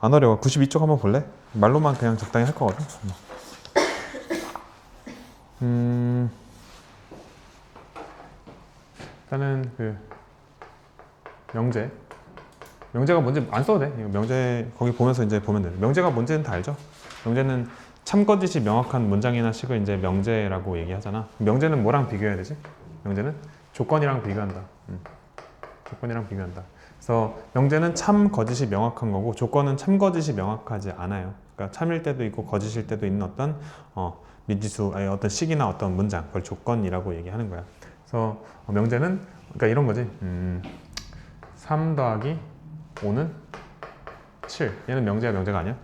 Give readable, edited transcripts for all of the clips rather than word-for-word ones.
안 어려워. 92쪽 한번 볼래? 말로만 그냥 적당히 할 거거든. 일단은 그 명제가 뭔지 안 써도 돼. 명제 거기 보면서 이제 보면 돼. 명제가 뭔지는 다 알죠? 명제는 참거짓이 명확한 문장이나 식을 이제 명제라고 얘기하잖아. 명제는 뭐랑 비교해야 되지? 명제는 조건이랑 비교한다. 조건이랑 비교한다. 그래서 명제는 참 거짓이 명확한 거고 조건은 참 거짓이 명확하지 않아요. 그러니까 참일 때도 있고 거짓일 때도 있는 어떤 미지수, 아니 어떤 식이나 어떤 문장, 그걸 조건이라고 얘기하는 거야. 그래서 명제는 그러니까 이런 거지. 3 더하기 5는 7. 얘는 명제야, 명제가 아니야?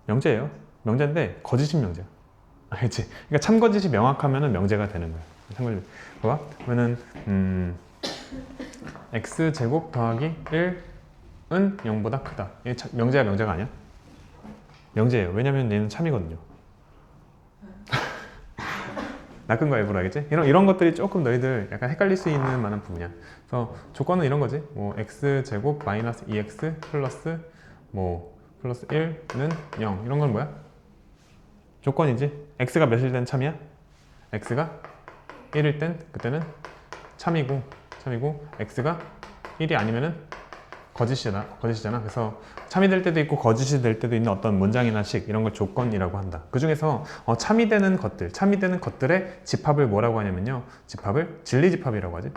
명제예요. 명제인데 거짓인 명제야. 알지? 그러니까 참거짓이 명확하면 명제가 되는 거야. 참거짓. 봐봐. 그러면은 x제곱 더하기 1은 0보다 크다. 얘 명제야, 명제가 아니야? 명제예요. 왜냐면 얘는 참이거든요. 낚은 거 일부러 알겠지? 이런 것들이 조금 너희들 약간 헷갈릴 수 있는 만한 부분이야. 그래서 조건은 이런 거지. 뭐 x제곱 마이너스 2x 플러스 뭐 플러스 1는 0. 이런 건 뭐야? 조건이지. x가 몇일 땐 참이야? x가 1일 땐 그때는 참이고 x가 1이 아니면은 거짓이잖아. 그래서 참이 될 때도 있고 거짓이 될 때도 있는 어떤 문장이나 식 이런 걸 조건이라고 한다. 그 중에서 참이 되는 것들의 집합을 뭐라고 하냐면요. 집합을 진리집합이라고 하지.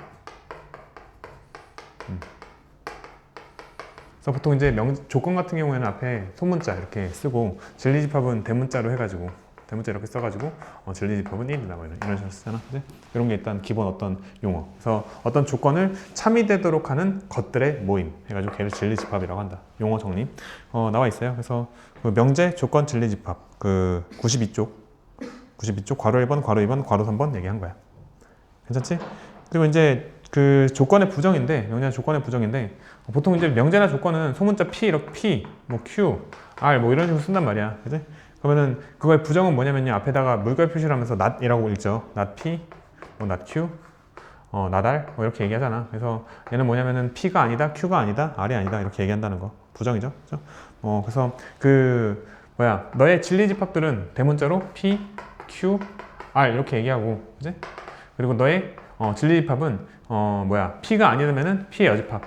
그래서 보통 이제 조건 같은 경우에는 앞에 소문자 이렇게 쓰고 진리집합은 대문자로 해가지고 대문자 이렇게 써가지고 진리집합은 1이다 뭐 이런 식으로 쓰잖아. 그치? 이런 게 일단 기본 어떤 용어. 그래서 어떤 조건을 참이 되도록 하는 것들의 모임 해가지고 걔를 진리집합이라고 한다. 용어 정리 나와 있어요. 그래서 그 명제, 조건, 진리집합 그 92쪽 괄호 1번, 괄호 2번, 괄호 3번 얘기한 거야. 괜찮지? 그리고 이제 그 조건의 부정인데 명제나 조건의 부정인데 보통 이제 명제나 조건은 소문자 P, 이렇게 P, 뭐 Q, R 뭐 이런 식으로 쓴단 말이야. 그지? 그러면은 그거의 부정은 뭐냐면요. 앞에다가 물결 표시를 하면서 not이라고 읽죠. not P, 뭐 not Q, not R 뭐 이렇게 얘기하잖아. 그래서 얘는 뭐냐면은 P가 아니다, Q가 아니다, R이 아니다 이렇게 얘기한다는 거. 부정이죠. 그죠? 그래서 그 너의 진리집합들은 대문자로 P, Q, R 이렇게 얘기하고, 그지? 그리고 너의 진리집합은 P가 아니라면은 P의 여집합,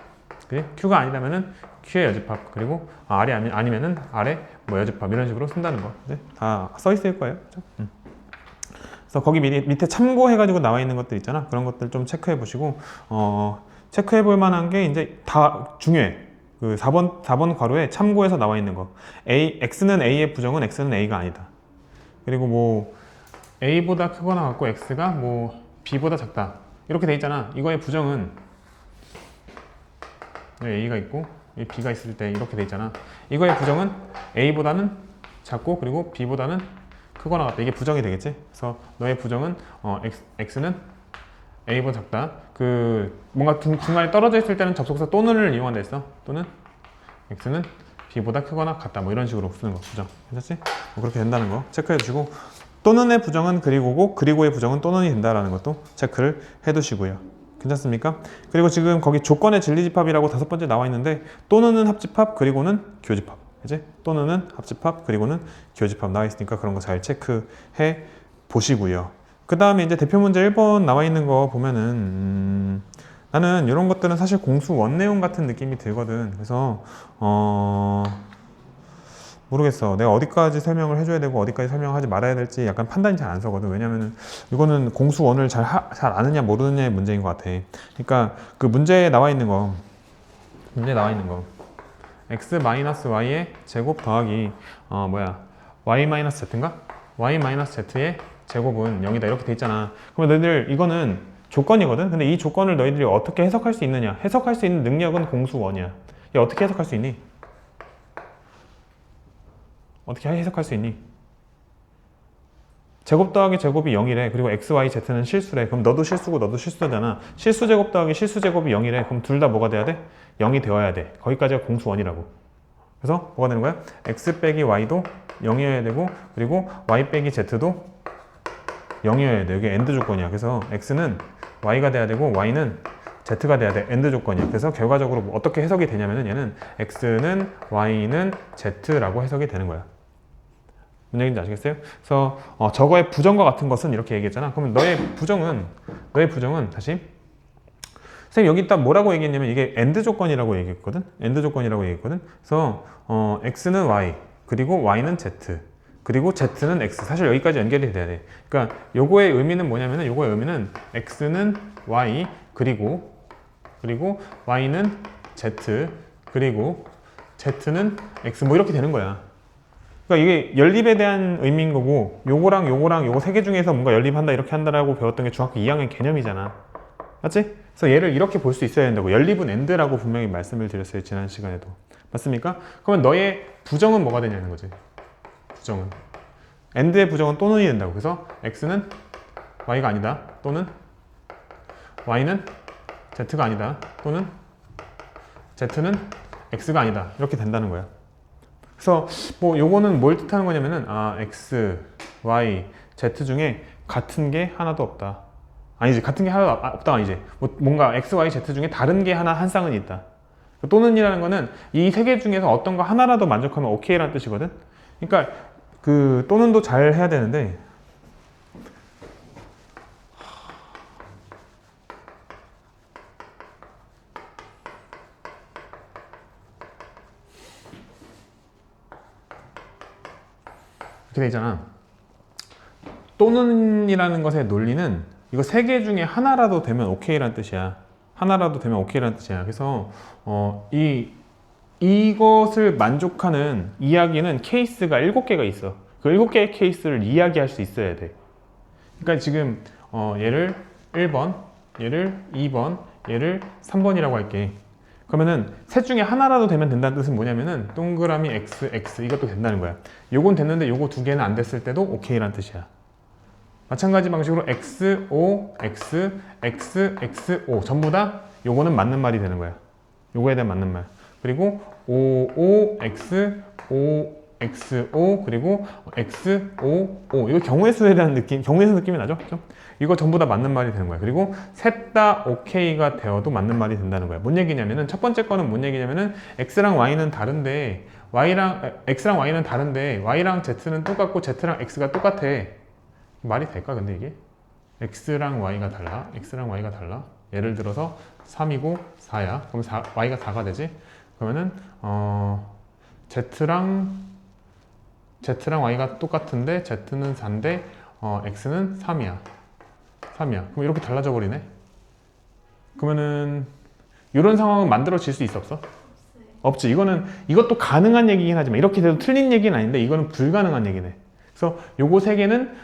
그지? Q가 아니라면은 Q의 여집합, 그리고 R이 아니면은 R의 뭐 여집합 이런 식으로 쓴다는 거, 그지? 다 써 있을 거예요, 그죠? 그래서 거기 밑에 참고해가지고 나와 있는 것들 있잖아. 그런 것들 좀 체크해 보시고, 체크해 볼 만한 게 이제 다 중요해. 그 4번 괄호에 참고해서 나와 있는 거. x는 a의 부정은 x는 a가 아니다. 그리고 뭐 a보다 크거나 같고 x가 뭐 b보다 작다. 이렇게 돼 있잖아. 이거의 부정은 a가 있고 b가 있을 때 이렇게 돼 있잖아. 이거의 부정은 a보다는 작고 그리고 b보다는 크거나 같다. 이게 부정이 되겠지? 그래서 너의 부정은 x는 a보다 작다. 그 뭔가 중간에 떨어져 있을 때는 접속사 또는을 이용한다 했어. 또는 x는 b보다 크거나 같다. 뭐 이런 식으로 쓰는 거. 부정. 괜찮지? 뭐 그렇게 된다는 거 체크해 주시고, 또는의 부정은 그리고고 그리고의 부정은 또는이 된다라는 것도 체크를 해 두시고요. 괜찮습니까? 그리고 지금 거기 조건의 진리집합이라고 5번째 나와 있는데 또는은 합집합 그리고는 교집합. 그치? 또는은 합집합 그리고는 교집합 나와 있으니까 그런 거 잘 체크해 보시고요. 그 다음에 이제 대표 문제 1번 나와 있는 거 보면은 나는 이런 것들은 사실 공수 원내용 같은 느낌이 들거든. 그래서 모르겠어. 내가 어디까지 설명을 해줘야 되고 어디까지 설명하지 말아야 될지 약간 판단이 잘 안 서거든. 왜냐면은 이거는 공수 원을 잘 아느냐 모르느냐의 문제인 것 같아. 그러니까 그 문제에 나와 있는 거 x-y의 제곱 더하기 y-z인가? y-z의 제곱은 0이다 이렇게 돼 있잖아. 그러면 너희들 이거는 조건이거든? 근데 이 조건을 너희들이 어떻게 해석할 수 있느냐? 해석할 수 있는 능력은 공수 원이야. 얘 어떻게 해석할 수 있니? 어떻게 해석할 수 있니? 제곱 더하기 제곱이 0이래. 그리고 x, y, z는 실수래. 그럼 너도 실수고 너도 실수잖아. 실수 제곱 더하기 실수 제곱이 0이래. 그럼 둘 다 뭐가 돼야 돼? 0이 되어야 돼. 거기까지가 공수원이라고. 그래서 뭐가 되는 거야? x 빼기 y도 0이어야 되고, 그리고 y 빼기 z도 0이어야 돼. 여기 엔드 조건이야. 그래서 x는 y가 돼야 되고 y는 Z가 돼야 돼. AND 조건이야. 그래서 결과적으로 뭐 어떻게 해석이 되냐면은 얘는 X는 Y는 Z라고 해석이 되는 거야. 무슨 얘기인지 아시겠어요? 그래서 저거의 부정과 같은 것은 이렇게 얘기했잖아. 그러면 너의 부정은 다시 선생님 여기 딱 뭐라고 얘기했냐면 이게 AND 조건이라고 얘기했거든. AND 조건이라고 얘기했거든. 그래서 X는 Y 그리고 Y는 Z 그리고 Z는 X. 사실 여기까지 연결이 돼야 돼. 그러니까 요거의 의미는 뭐냐면은 요거의 의미는 X는 Y 그리고 Y는 Z 그리고 Z는 X 뭐 이렇게 되는 거야. 그러니까 이게 연립에 대한 의미인 거고 요거랑 요거 세 개 중에서 뭔가 연립한다 이렇게 한다라고 배웠던 게 중학교 2학년 개념이잖아. 맞지? 그래서 얘를 이렇게 볼 수 있어야 된다고. 연립은 AND라고 분명히 말씀을 드렸어요. 지난 시간에도. 맞습니까? 그러면 너의 부정은 뭐가 되냐는 거지. 부정은. AND의 부정은 또는이 된다고. 그래서 X는 Y가 아니다. 또는 Y는 Z가 아니다. 또는 Z는 X가 아니다. 이렇게 된다는 거야. 그래서 뭐 요거는 뭘 뜻하는 거냐면은 X, Y, Z 중에 같은 게 하나도 없다. 아니지. 같은 게 하나도 없다 아니지. 뭔가 X, Y, Z 중에 다른 게 한 쌍은 있다. 또는이라는 거는 이 세 개 중에서 어떤 거 하나라도 만족하면 오케이라는 뜻이거든. 그러니까 그 또는도 잘 해야 되는데 이렇게 돼 있잖아. 또는이라는 것의 논리는 이거 세 개 중에 하나라도 되면 오케이라는 뜻이야. 하나라도 되면 오케이라는 뜻이야. 그래서 이것을 만족하는 이야기는 케이스가 7개가 있어. 그 7개의 케이스를 이야기할 수 있어야 돼. 그러니까 지금 얘를 1번, 얘를 2번, 얘를 3번이라고 할게. 그러면은 셋 중에 하나라도 되면 된다는 뜻은 뭐냐면은 동그라미 X, X 이것도 된다는 거야. 요건 됐는데 요거 두 개는 안 됐을 때도 오케이라는 뜻이야. 마찬가지 방식으로 X, O, X, X, X, O 전부 다 요거는 맞는 말이 되는 거야. 요거에 대한 맞는 말. 그리고 O, O, X, O, X, O 그리고 X, O, O 이거 경우의 수에 대한 느낌, 경우의 수 느낌이 나죠? 그렇죠? 이거 전부 다 맞는 말이 되는 거야. 그리고 셋 다 OK가 되어도 맞는 말이 된다는 거야. 뭔 얘기냐면은 첫 번째 거는 뭔 얘기냐면은 X랑 Y는 다른데 X랑 Y는 다른데 Y랑 Z는 똑같고 Z랑 X가 똑같아. 말이 될까 근데 이게? X랑 Y가 달라. X랑 Y가 달라. 예를 들어서 3이고 4야. 그럼 Y가 4가 되지? 그러면은 Z랑 Y가 똑같은데 Z는 4인데 X는 3이야. 그럼 이렇게 달라져 버리네. 그러면은 이런 상황은 만들어질 수 있어 없어? 없지. 이것도 가능한 얘기긴 하지만 이렇게 돼도 틀린 얘기는 아닌데 이거는 불가능한 얘기네. 그래서 요거 세 개는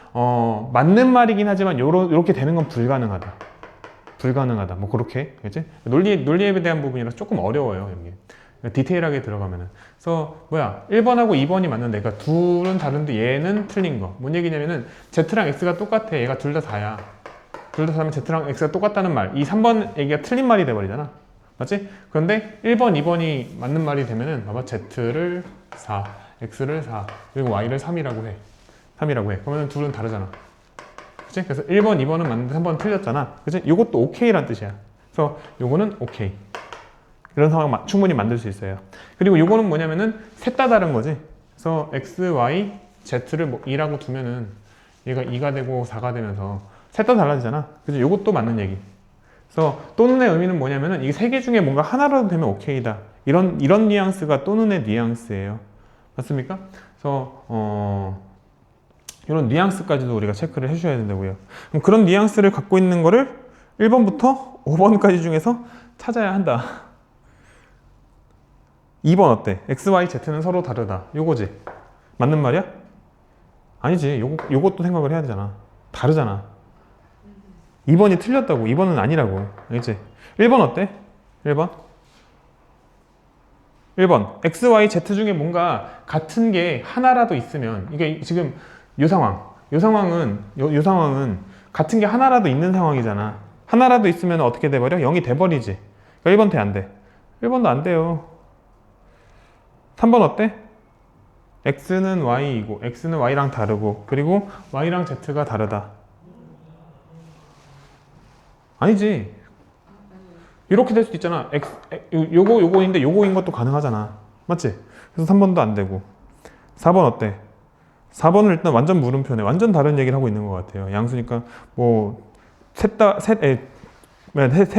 맞는 말이긴 하지만 요렇게 되는 건 불가능하다. 뭐 그렇게. 그치? 논리에 대한 부분이라서 조금 어려워요. 여기. 디테일하게 들어가면은. 그래서 1번하고 2번이 맞는데 그러니까 둘은 다른데 얘는 틀린 거. 뭔 얘기냐면은 Z랑 X가 똑같아. 얘가 둘 다 4야. 둘 다 4면 Z랑 X가 똑같다는 말. 이 3번 얘기가 틀린 말이 돼버리잖아. 맞지? 그런데 1번, 2번이 맞는 말이 되면은 봐봐. Z를 4, X를 4, 그리고 Y를 3이라고 해. 그러면 둘은 다르잖아. 그치? 그래서 1번, 2번은 맞는데 3번은 틀렸잖아. 그치? 이것도 오케이란 뜻이야. 그래서 요거는 오케이. 이런 상황 충분히 만들 수 있어요. 그리고 요거는 뭐냐면은 셋 다 다른 거지. 그래서 X, Y, Z를 2라고 두면은 얘가 2가 되고 4가 되면서 셋 다 달라지잖아. 그치? 요것도 맞는 얘기. 그래서 또는의 의미는 뭐냐면은 이 세 개 중에 뭔가 하나라도 되면 오케이다. 이런 뉘앙스가 또는의 뉘앙스예요. 맞습니까? 그래서 이런 뉘앙스까지도 우리가 체크를 해주셔야 된다고요. 그럼 그런 뉘앙스를 갖고 있는 거를 1번부터 5번까지 중에서 찾아야 한다. 2번 어때? X, Y, Z는 서로 다르다. 요거지? 맞는 말이야? 아니지. 요것도 생각을 해야 되잖아. 다르잖아. 2번이 틀렸다고. 2번은 아니라고. 알겠지? 1번 어때? 1번 X, Y, Z 중에 뭔가 같은 게 하나라도 있으면 이게 지금 요 상황은 같은 게 하나라도 있는 상황이잖아. 하나라도 있으면 어떻게 돼버려? 0이 돼버리지. 그러니까 1번 돼, 안 돼? 1번도 안 돼요. 3번 어때? X는 Y이고 X는 Y랑 다르고 그리고 Y랑 Z가 다르다. 아니지. 이렇게 될 수도 있잖아. 요거인데 요거인 것도 가능하잖아. 맞지? 그래서 3번도 안 되고. 4번 어때? 4번은 일단 완전 물음표네. 완전 다른 얘기를 하고 있는 것 같아요. 양수니까 뭐 세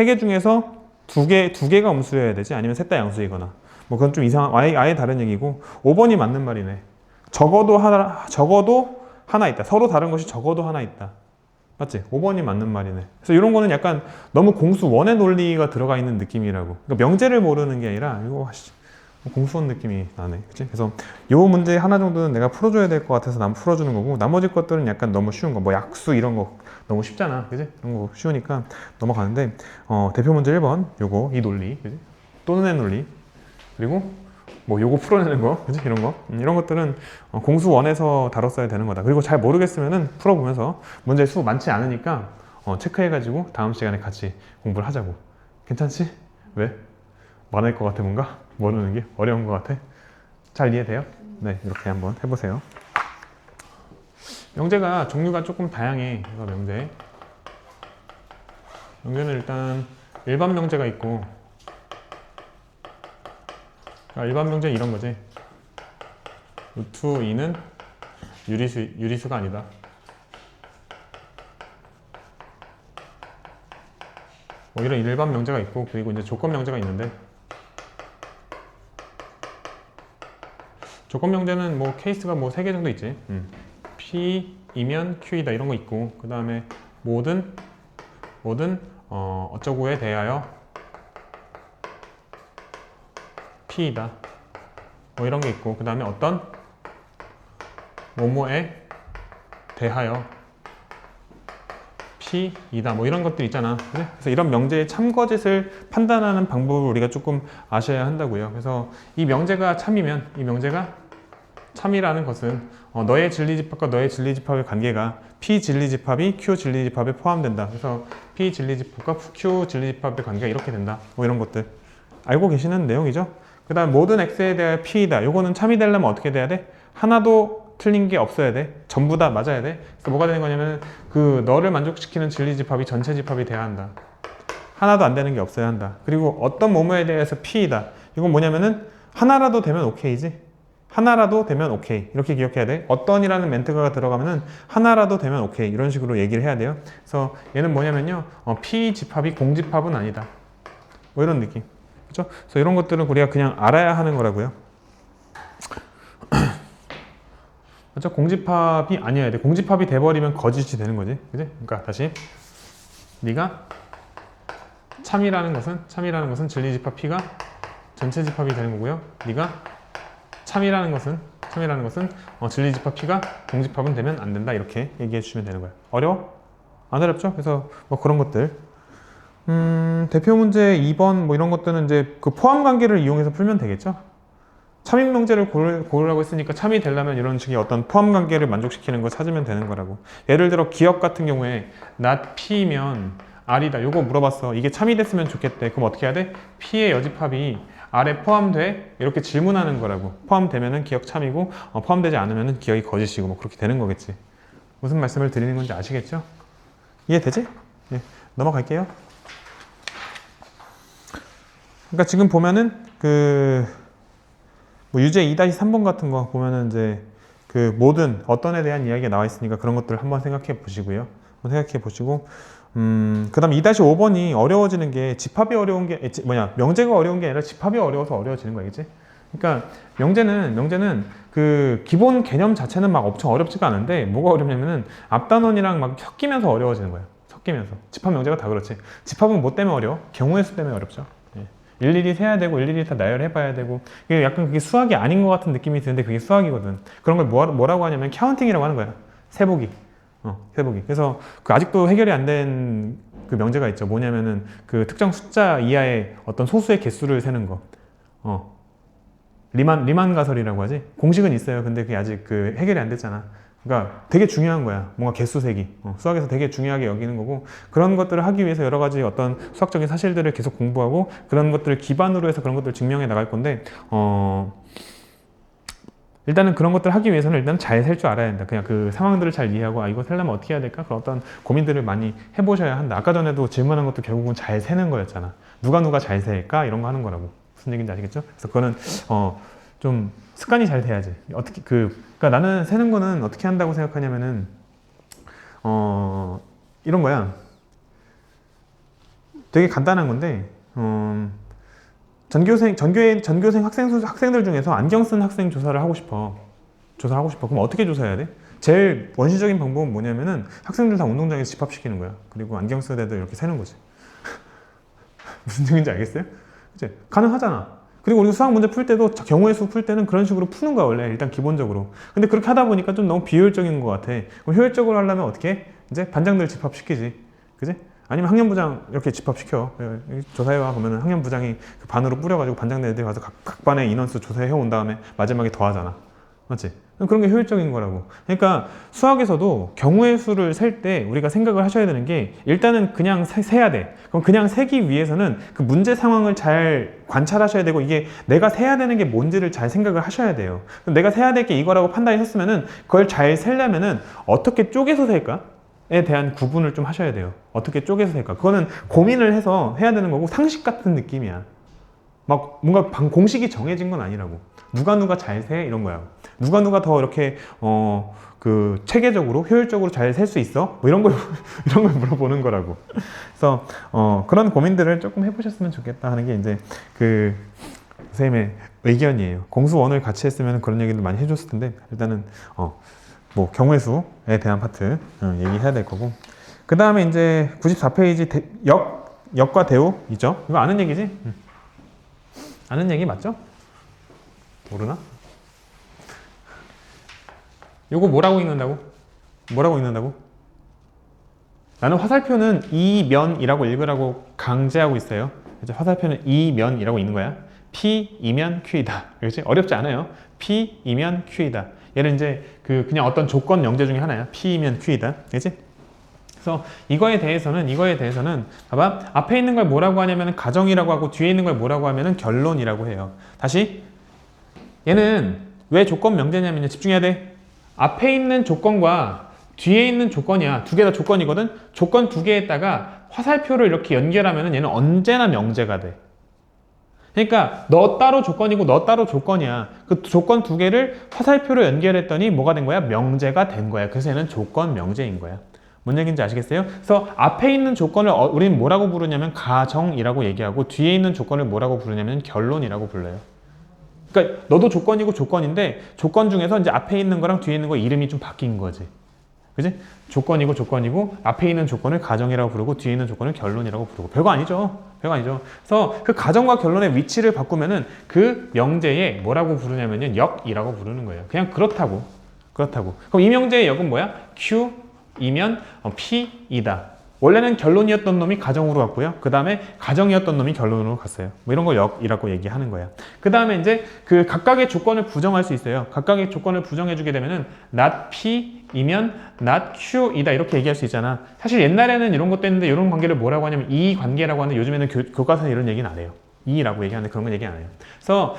개 중에서 두 개가 음수여야 되지? 아니면 셋 다 양수이거나. 뭐 그건 좀 이상한, 아예 다른 얘기고. 5번이 맞는 말이네. 적어도 하나 있다. 서로 다른 것이 적어도 하나 있다. 맞지? 5번이 맞는 말이네. 그래서 이런 거는 약간 너무 공수 원의 논리가 들어가 있는 느낌이라고. 그러니까 명제를 모르는 게 아니라 이거 공수원 느낌이 나네. 그치? 그래서 요 문제 하나 정도는 내가 풀어줘야 될 것 같아서 난 풀어주는 거고, 나머지 것들은 약간 너무 쉬운 거. 뭐 약수 이런 거 너무 쉽잖아. 그지? 이런 거 쉬우니까 넘어가는데, 대표 문제 1번 요거 이 논리. 그지? 또는의 논리. 그리고 뭐 요거 풀어내는 거, 그지? 이런 거. 이런 것들은 공수 원에서 다뤘어야 되는 거다. 그리고 잘 모르겠으면은 풀어보면서 문제 수 많지 않으니까 체크해가지고 다음 시간에 같이 공부를 하자고. 괜찮지? 왜? 많을 것 같아 뭔가? 모르는 게 어려운 것 같아? 잘 이해돼요? 네, 이렇게 한번 해보세요. 명제가 종류가 조금 다양해. 이거 명제는 일단 일반 명제가 있고, 일반 명제는 이런 거지. 루트 2는 유리수가 아니다. 뭐 이런 일반 명제가 있고, 그리고 이제 조건 명제가 있는데, 조건 명제는 뭐 케이스가 뭐 3개 정도 있지. P이면 Q이다 이런 거 있고, 그 다음에 모든 어쩌고에 대하여 P이다 뭐 이런 게 있고, 그 다음에 어떤 뭐뭐에 대하여 P이다 뭐 이런 것들 있잖아. 그래서 이런 명제의 참거짓을 판단하는 방법을 우리가 조금 아셔야 한다고요. 그래서 이 명제가 참이라는 것은 너의 진리집합과 너의 진리집합의 관계가 P 진리집합이 Q 진리집합에 포함된다. 그래서 P 진리집합과 Q 진리집합의 관계가 이렇게 된다. 뭐 이런 것들 알고 계시는 내용이죠. 그 다음 모든 X에 대하여 P이다. 요거는 참이 되려면 어떻게 돼야 돼? 하나도 틀린 게 없어야 돼. 전부 다 맞아야 돼. 그래서 뭐가 되는 거냐면 그 너를 만족시키는 진리집합이 전체 집합이 돼야 한다. 하나도 안 되는 게 없어야 한다. 그리고 어떤 뭐뭐에 대해서 P이다. 이건 뭐냐면은 하나라도 되면 오케이지. 하나라도 되면 오케이. 이렇게 기억해야 돼. 어떤이라는 멘트가 들어가면은 하나라도 되면 오케이. 이런 식으로 얘기를 해야 돼요. 그래서 얘는 뭐냐면요. P 집합이 공집합은 아니다. 뭐 이런 느낌. 그렇죠? 그래서 이런 것들은 우리가 그냥 알아야 하는 거라고요. 그렇죠? 공집합이 아니어야 돼. 공집합이 돼버리면 거짓이 되는 거지. 그지? 그러니까 다시 네가 참이라는 것은 진리집합 P가 전체 집합이 되는 거고요. 네가 참이라는 것은 진리집합 P가 공집합은 되면 안 된다. 이렇게 얘기해 주시면 되는 거예요. 어려워? 안 어렵죠? 그래서 뭐 그런 것들. 대표 문제 2번 뭐 이런 것들은 이제 그 포함 관계를 이용해서 풀면 되겠죠? 참인 명제를 고르라고 했으니까 참이 되려면 이런 식의 어떤 포함 관계를 만족시키는 거 찾으면 되는 거라고. 예를 들어 기억 같은 경우에 not P면 R이다. 요거 물어봤어. 이게 참이 됐으면 좋겠대. 그럼 어떻게 해야 돼? P의 여집합이 R에 포함돼? 이렇게 질문하는 거라고. 포함되면은 기억 참이고 포함되지 않으면은 기억이 거짓이고 뭐 그렇게 되는 거겠지. 무슨 말씀을 드리는 건지 아시겠죠? 이해되지? 예, 넘어갈게요. 그러니까 지금 보면은 뭐 유제 2-3번 같은 거 보면은 이제 그 모든 어떤에 대한 이야기가 나와 있으니까 그런 것들을 한번 생각해 보시고요. 생각해 보시고 그 다음 2-5번이 어려워지는 게 집합이 어려운 게 명제가 어려운 게 아니라 집합이 어려워서 어려워지는 거겠지. 그러니까 명제는 그 기본 개념 자체는 막 엄청 어렵지가 않은데 뭐가 어렵냐면은 앞단원이랑 막 섞이면서 어려워지는 거야. 섞이면서. 집합 명제가 다 그렇지. 집합은 뭐 때문에 어려워? 경우의 수 때문에 어렵죠. 일일이 세야 되고 일일이 다 나열해 봐야 되고 이게 약간 그게 수학이 아닌 것 같은 느낌이 드는데 그게 수학이거든. 그런 걸 뭐라고 하냐면 카운팅이라고 하는 거야. 세보기. 세보기. 그래서 그 아직도 해결이 안 된 그 명제가 있죠. 뭐냐면은 그 특정 숫자 이하의 어떤 소수의 개수를 세는 거. 리만 가설이라고 하지. 공식은 있어요. 근데 그게 아직 그 해결이 안 됐잖아. 그러니까 되게 중요한 거야. 뭔가 개수 세기. 수학에서 되게 중요하게 여기는 거고 그런 것들을 하기 위해서 여러 가지 어떤 수학적인 사실들을 계속 공부하고 그런 것들을 기반으로 해서 그런 것들을 증명해 나갈 건데 일단은 그런 것들을 하기 위해서는 일단 잘 셀 줄 알아야 된다. 그냥 그 상황들을 잘 이해하고 이거 세려면 어떻게 해야 될까? 그런 어떤 고민들을 많이 해보셔야 한다. 아까 전에도 질문한 것도 결국은 잘 세는 거였잖아. 누가 잘 세일까? 이런 거 하는 거라고. 무슨 얘기인지 아시겠죠? 그래서 그거는 좀 습관이 잘 돼야지. 어떻게 그러니까 나는 세는 거는 어떻게 한다고 생각하냐면은 이런 거야. 되게 간단한 건데 전교생 학생들 중에서 안경 쓴 학생 조사를 하고 싶어. 그럼 어떻게 조사해야 돼? 제일 원시적인 방법은 뭐냐면은 학생들 다 운동장에서 집합시키는 거야. 그리고 안경 쓴 애들 이렇게 세는 거지. 무슨 얘기인지 알겠어요? 그치? 가능하잖아. 그리고 우리가 수학 문제 풀 때도 경우의 수 풀 때는 그런 식으로 푸는 거야 원래 일단 기본적으로. 근데 그렇게 하다 보니까 좀 너무 비효율적인 것 같아. 그럼 효율적으로 하려면 어떻게 해? 이제 반장들 집합시키지. 그지? 아니면 학년부장 이렇게 집합시켜. 조사해와 보면은 학년부장이 그 반으로 뿌려가지고 반장들 애들이 가서 각 반의 인원수 조사해 온 다음에 마지막에 더하잖아. 맞지? 그런 게 효율적인 거라고. 그러니까 수학에서도 경우의 수를 셀 때 우리가 생각을 하셔야 되는 게 일단은 그냥 세야 돼. 그럼 그냥 세기 위해서는 그 문제 상황을 잘 관찰하셔야 되고 이게 내가 세야 되는 게 뭔지를 잘 생각을 하셔야 돼요. 그럼 내가 세야 될 게 이거라고 판단이 섰으면은 그걸 잘 세려면은 어떻게 쪼개서 셀까? 에 대한 구분을 좀 하셔야 돼요. 어떻게 쪼개서 셀까? 그거는 고민을 해서 해야 되는 거고 상식 같은 느낌이야. 막 뭔가 공식이 정해진 건 아니라고. 누가 잘 세? 이런 거야. 누가 더 이렇게 그 체계적으로 효율적으로 잘 셀 수 있어? 뭐 이런 걸 물어보는 거라고. 그래서 그런 고민들을 조금 해보셨으면 좋겠다 하는 게 이제 그 선생님의 의견이에요. 공수원을 같이 했으면 그런 얘기를 많이 해줬을 텐데 일단은 뭐 경우의 수에 대한 파트 얘기해야 될 거고. 그 다음에 이제 94페이지 역과 대우이죠. 이거 아는 얘기지? 아는 얘기 맞죠? 모르나? 요거 뭐라고 읽는다고? 나는 화살표는 이면이라고 읽으라고 강제하고 있어요. 이제 화살표는 이면이라고 읽는 거야. P이면 Q이다. 그렇지? 어렵지 않아요. P이면 Q이다. 얘는 이제 그냥 어떤 조건 영제 중에 하나야. P이면 Q이다. 그렇지? 그래서 이거에 대해서는 봐봐. 앞에 있는 걸 뭐라고 하냐면 가정이라고 하고 뒤에 있는 걸 뭐라고 하면 결론이라고 해요. 다시 얘는 왜 조건 명제냐면요. 집중해야 돼. 앞에 있는 조건과 뒤에 있는 조건이야. 두 개 다 조건이거든. 조건 두 개에다가 화살표를 이렇게 연결하면 얘는 언제나 명제가 돼. 그러니까 너 따로 조건이고 너 따로 조건이야. 그 조건 두 개를 화살표로 연결했더니 뭐가 된 거야? 명제가 된 거야. 그래서 얘는 조건 명제인 거야. 뭔 얘기인지 아시겠어요? 그래서 앞에 있는 조건을 우리는 뭐라고 부르냐면 가정이라고 얘기하고 뒤에 있는 조건을 뭐라고 부르냐면 결론이라고 불러요. 그러니까 너도 조건이고 조건인데 조건 중에서 이제 앞에 있는 거랑 뒤에 있는 거 이름이 좀 바뀐 거지. 그지? 조건이고 앞에 있는 조건을 가정이라고 부르고 뒤에 있는 조건을 결론이라고 부르고 별거 아니죠. 그래서 그 가정과 결론의 위치를 바꾸면은 그 명제에 뭐라고 부르냐면요. 역이라고 부르는 거예요. 그냥 그렇다고. 그럼 이 명제의 역은 뭐야? Q이면 P이다. 원래는 결론이었던 놈이 가정으로 갔고요. 그 다음에 가정이었던 놈이 결론으로 갔어요. 뭐 이런 걸 역이라고 얘기하는 거야. 그 다음에 이제 그 각각의 조건을 부정할 수 있어요. 각각의 조건을 부정해주게 되면은 not P이면 not Q이다 이렇게 얘기할 수 있잖아. 사실 옛날에는 이런 것도 했는데 이런 관계를 뭐라고 하냐면 이 관계라고 하는데 요즘에는 교과서에 이런 얘기는 안 해요. 이라고 얘기하는데 그런 건 얘기 안 해요. 그래서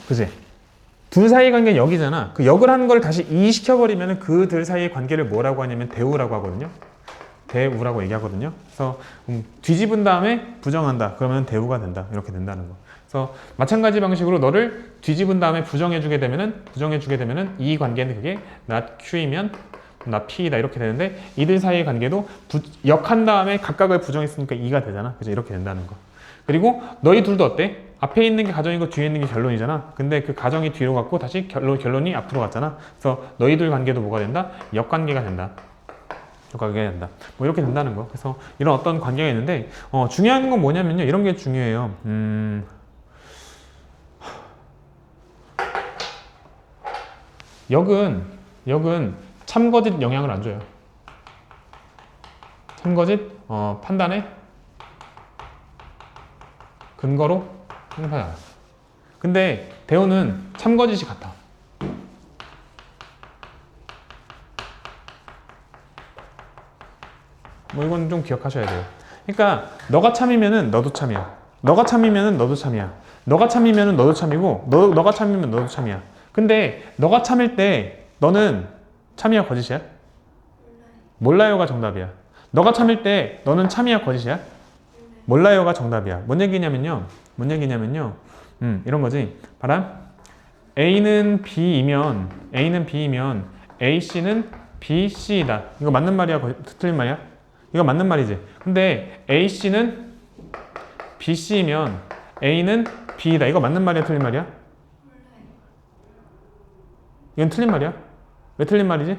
그지? 둘 사이의 관계는 역이잖아. 그 역을 하는 걸 다시 이시켜버리면 그들 사이의 관계를 뭐라고 하냐면 대우라고 하거든요. 대우라고 얘기하거든요. 그래서 뒤집은 다음에 부정한다. 그러면 대우가 된다. 이렇게 된다는 거. 그래서 마찬가지 방식으로 너를 뒤집은 다음에 부정해주게 되면은 이 관계는 그게 not Q이면 not P이다 이렇게 되는데 이들 사이의 관계도 역한 다음에 각각을 부정했으니까 2가 되잖아. 그죠? 이렇게 된다는 거. 그리고 너희 둘도 어때? 앞에 있는 게 가정이고 뒤에 있는 게 결론이잖아. 근데 그 가정이 뒤로 갔고 다시 결론이 앞으로 갔잖아. 그래서 너희들 관계도 뭐가 된다? 역관계가 된다. 뭐 이렇게 된다는 거. 그래서 이런 어떤 관계가 있는데 중요한 건 뭐냐면요. 이런 게 중요해요. 역은 참거짓 영향을 안 줘요. 참거짓 판단에 근거로 행사하다. 근데 대우는 참거짓이 같아. 뭐 이건 좀 기억하셔야 돼요. 그러니까 너가 참이면은 너도 참이야. 너가 참이면은 너도 참이야. 너가 참이면은 너도 참이고 너가 참이면 너도 참이야. 근데 너가 참일 때 너는 참이야 거짓이야? 몰라요가 정답이야. 너가 참일 때 너는 참이야 거짓이야? 몰라요가 정답이야. 뭔 얘기냐면요. 이런 거지. 봐라. A는 B이면 AC는 BC이다. 이거 맞는 말이야? 틀린 말이야? 이거 맞는 말이지. 근데 AC는 BC이면 A는 B이다. 이거 맞는 말이야? 틀린 말이야? 이건 틀린 말이야. 왜 틀린 말이지?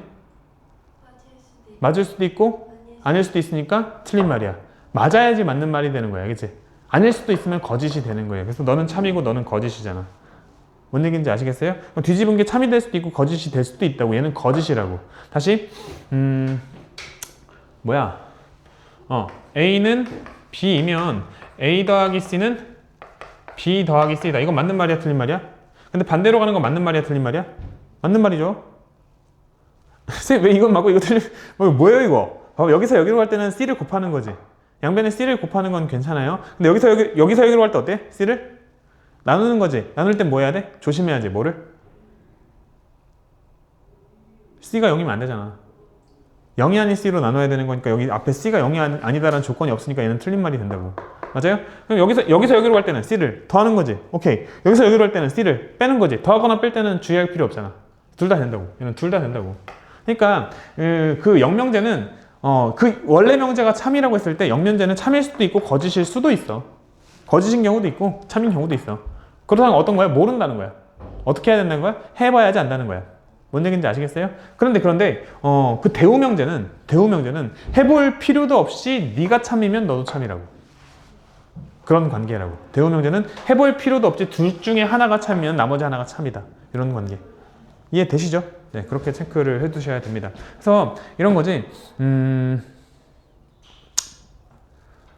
맞을 수도 있고 아닐 수도 있으니까 틀린 말이야. 맞아야지 맞는 말이 되는 거야. 그치? 아닐 수도 있으면 거짓이 되는 거예요. 그래서 너는 참이고 너는 거짓이잖아. 뭔 얘기인지 아시겠어요? 뒤집은 게 참이 될 수도 있고 거짓이 될 수도 있다고. 얘는 거짓이라고. 다시 A는 B이면 A 더하기 C는 B 더하기 C다. 이건 맞는 말이야? 틀린 말이야? 근데 반대로 가는 건 맞는 말이야? 틀린 말이야? 맞는 말이죠. 쌤, 왜 이건 맞고 이거 틀린, 뭐예요 이거? 여기서 여기로 갈 때는 C를 곱하는 거지. 양변에 C를 곱하는 건 괜찮아요. 근데 여기서 여기로 갈 때 어때? C를? 나누는 거지. 나눌 땐 뭐 해야 돼? 조심해야지. 뭐를? C가 0이면 안 되잖아. 0이 아닌 C로 나눠야 되는 거니까 여기 앞에 C가 0이 아니다라는 조건이 없으니까 얘는 틀린 말이 된다고. 맞아요? 그럼 여기서 여기로 갈 때는 C를 더하는 거지. 오케이. 여기서 여기로 갈 때는 C를 빼는 거지. 더하거나 뺄 때는 주의할 필요 없잖아. 둘 다 된다고. 얘는 둘 다 된다고. 그러니까 그 영명제는 그 원래 명제가 참이라고 했을 때 영면제는 참일 수도 있고 거짓일 수도 있어. 거짓인 경우도 있고 참인 경우도 있어. 그렇다면 어떤 거야? 모른다는 거야. 어떻게 해야 된다는 거야? 해봐야지 안다는 거야. 뭔 얘기인지 아시겠어요? 그런데 그 대우명제는 해볼 필요도 없이 네가 참이면 너도 참이라고. 그런 관계라고. 대우명제는 해볼 필요도 없이 둘 중에 하나가 참이면 나머지 하나가 참이다. 이런 관계. 이해되시죠? 네, 그렇게 체크를 해두셔야 됩니다. 그래서 이런 거지.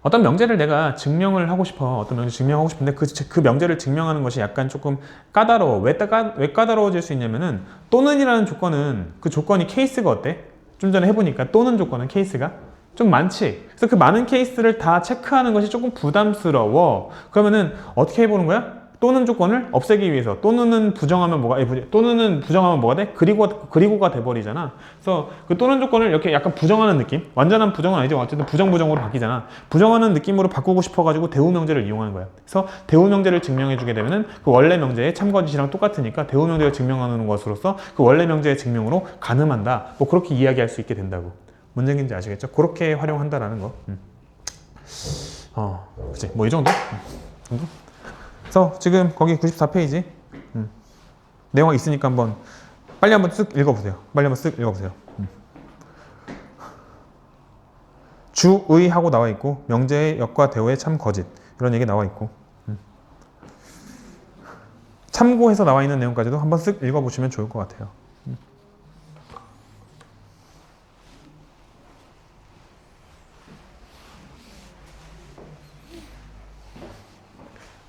어떤 명제를 내가 증명을 하고 싶어. 어떤 명제 증명하고 싶은데 그 명제를 증명하는 것이 약간 조금 까다로워. 왜 까다로워질 수 있냐면은 또는이라는 조건은 그 조건이 케이스가 어때? 좀 전에 해보니까 또는 조건은 케이스가 좀 많지. 그래서 그 많은 케이스를 다 체크하는 것이 조금 부담스러워. 그러면은 어떻게 해보는 거야? 또는 조건을 없애기 위해서 또는은 부정하면 뭐가 돼? 그리고가 돼버리잖아. 그래서 그 또는 조건을 이렇게 약간 부정하는 느낌? 완전한 부정은 아니죠. 어쨌든 부정으로 바뀌잖아. 부정하는 느낌으로 바꾸고 싶어가지고 대우명제를 이용하는 거야. 그래서 대우명제를 증명해주게 되면은 그 원래 명제의 참거짓이랑 똑같으니까 대우명제를 증명하는 것으로서 그 원래 명제의 증명으로 가늠한다. 뭐 그렇게 이야기할 수 있게 된다고. 뭔 얘기인지 아시겠죠? 그렇게 활용한다라는 거. 그치. 뭐 이 정도? 정도? 그래서 지금 거기 94페이지 내용이 있으니까 빨리 한번 쓱 읽어보세요. 주의 하고 나와 있고 명제의 역과 대우의 참 거짓 이런 얘기 나와 있고 참고해서 나와 있는 내용까지도 한번 쓱 읽어보시면 좋을 것 같아요.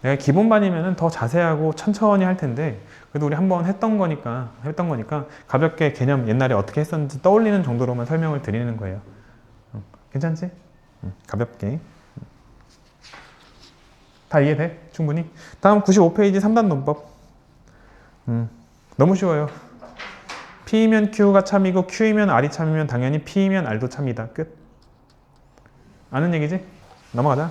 내가 기본반이면 더 자세하고 천천히 할 텐데 그래도 우리 한번 했던 거니까 가볍게 개념 옛날에 어떻게 했었는지 떠올리는 정도로만 설명을 드리는 거예요. 괜찮지? 가볍게. 다 이해돼? 충분히? 다음 95페이지 3단 논법. 너무 쉬워요. P이면 Q가 참이고 Q이면 R이 참이면 당연히 P이면 R도 참이다. 끝. 아는 얘기지? 넘어가자.